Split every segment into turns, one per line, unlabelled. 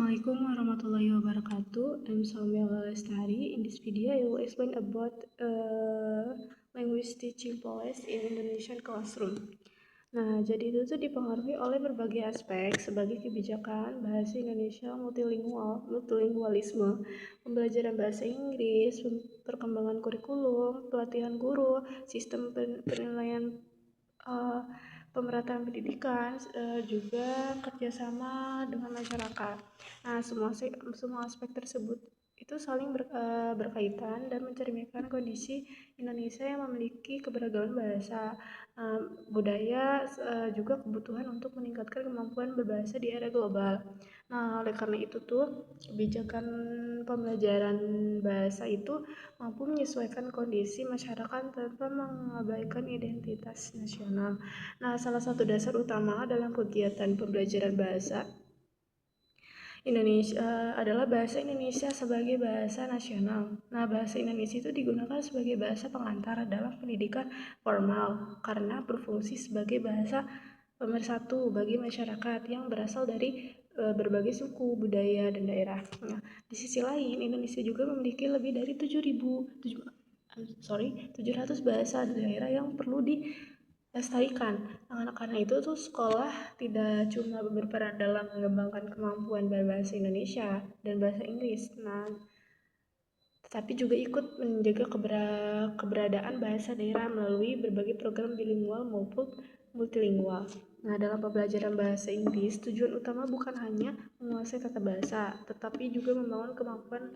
Assalamualaikum warahmatullahi wabarakatuh. I'm Samuel Lestari. In this video, I will explain about language teaching policy in Indonesian classroom. Nah, jadi itu tuh dipengaruhi oleh berbagai aspek sebagai kebijakan bahasa Indonesia multilingualisme, pembelajaran bahasa Inggris, perkembangan kurikulum, pelatihan guru, sistem penilaian pemerataan pendidikan, juga kerjasama dengan masyarakat. Nah, semua aspek tersebut itu saling berkaitan dan mencerminkan kondisi Indonesia yang memiliki keberagaman bahasa, budaya, juga kebutuhan untuk meningkatkan kemampuan berbahasa di era global. Nah, oleh karena itu tuh kebijakan pembelajaran bahasa itu mampu menyesuaikan kondisi masyarakat tanpa mengabaikan identitas nasional. Nah, salah satu dasar utama dalam kegiatan pembelajaran bahasa Indonesia adalah bahasa Indonesia sebagai bahasa nasional. Nah, bahasa Indonesia itu digunakan sebagai bahasa pengantar dalam pendidikan formal karena berfungsi sebagai bahasa pemersatu bagi masyarakat yang berasal dari berbagai suku, budaya, dan daerah. Nah, di sisi lain, Indonesia juga memiliki lebih dari 700 bahasa daerah yang perlu dilestarikan. Karena itu tuh sekolah tidak cuma berperan dalam mengembangkan kemampuan berbahasa Indonesia dan bahasa Inggris, tetapi juga ikut menjaga keberadaan bahasa daerah melalui berbagai program bilingual maupun multilingual. Nah, dalam pembelajaran bahasa Inggris, tujuan utama bukan hanya menguasai tata bahasa, tetapi juga membangun kemampuan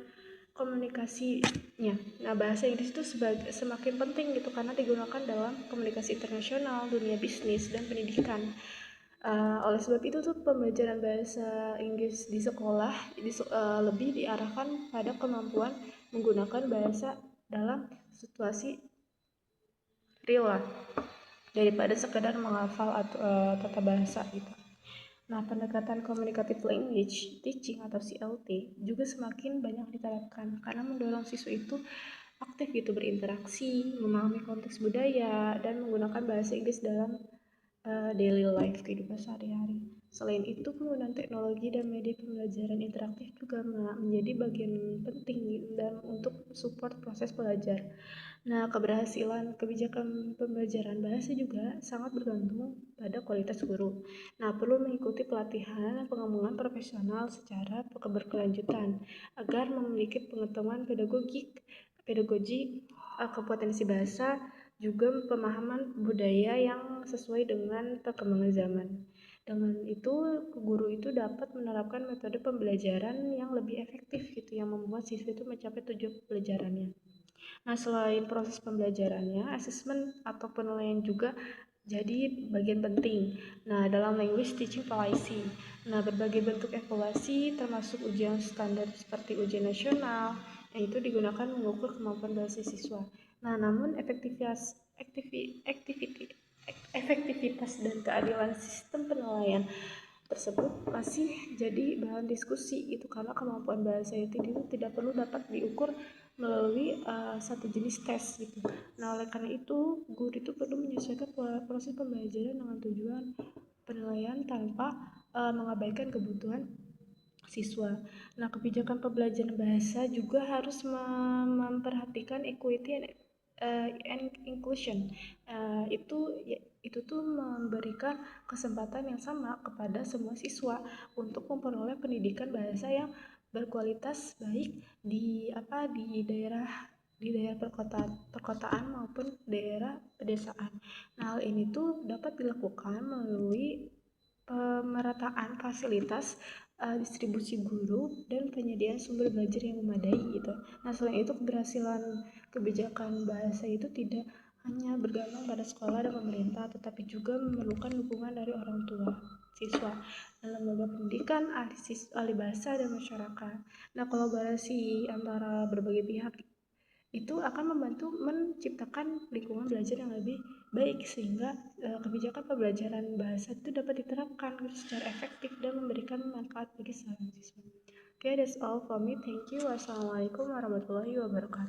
komunikasinya. Nah, bahasa Inggris itu semakin penting gitu karena digunakan dalam komunikasi internasional, dunia bisnis, dan pendidikan. Oleh sebab itu tuh pembelajaran bahasa Inggris di sekolah lebih diarahkan pada kemampuan menggunakan bahasa dalam situasi real lah, daripada sekedar menghafal atau tata bahasa gitu. Nah, pendekatan communicative language teaching atau CLT juga semakin banyak diterapkan karena mendorong siswa itu aktif gitu berinteraksi, memahami konteks budaya, dan menggunakan bahasa Inggris dalam daily life kehidupan sehari-hari. Selain itu, penggunaan teknologi dan media pembelajaran interaktif juga menjadi bagian penting dan untuk support proses belajar. Nah, keberhasilan kebijakan pembelajaran bahasa juga sangat bergantung pada kualitas guru. Nah, perlu mengikuti pelatihan dan pengembangan profesional secara berkelanjutan agar memiliki pengetahuan pedagogi, kompetensi bahasa, juga pemahaman budaya yang sesuai dengan perkembangan zaman. Dengan itu, guru itu dapat menerapkan metode pembelajaran yang lebih efektif gitu, yang membuat siswa itu mencapai tujuan pembelajarannya. Nah, selain proses pembelajarannya, asesmen atau penilaian juga jadi bagian penting. Nah, dalam language teaching policy, berbagai bentuk evaluasi termasuk ujian standar seperti ujian nasional yang itu digunakan mengukur kemampuan bahasa siswa. Nah, namun efektivitas dan keadilan sistem penilaian tersebut masih jadi bahan diskusi itu karena kemampuan bahasa itu tidak perlu dapat diukur melalui satu jenis tes gitu. Nah, oleh karena itu guru itu perlu menyesuaikan proses pembelajaran dengan tujuan penilaian tanpa mengabaikan kebutuhan siswa. Nah, kebijakan pembelajaran bahasa juga harus memperhatikan equity and inclusion. Itu tuh memberikan kesempatan yang sama kepada semua siswa untuk memperoleh pendidikan bahasa yang berkualitas baik di daerah perkotaan maupun daerah pedesaan. Nah, hal ini tuh dapat dilakukan melalui pemerataan fasilitas, distribusi guru, dan penyediaan sumber belajar yang memadai gitu. Nah, selain itu keberhasilan kebijakan bahasa itu tidak hanya bergantung pada sekolah dan pemerintah, tetapi juga memerlukan dukungan dari orang tua, siswa, dan lembaga pendidikan, ahli bahasa, dan masyarakat. Nah, kolaborasi antara berbagai pihak itu akan membantu menciptakan lingkungan belajar yang lebih baik sehingga kebijakan pembelajaran bahasa itu dapat diterapkan secara efektif dan memberikan manfaat bagi seluruh siswa. Okay, that's all from me. Thank you. Wassalamualaikum warahmatullahi wabarakatuh.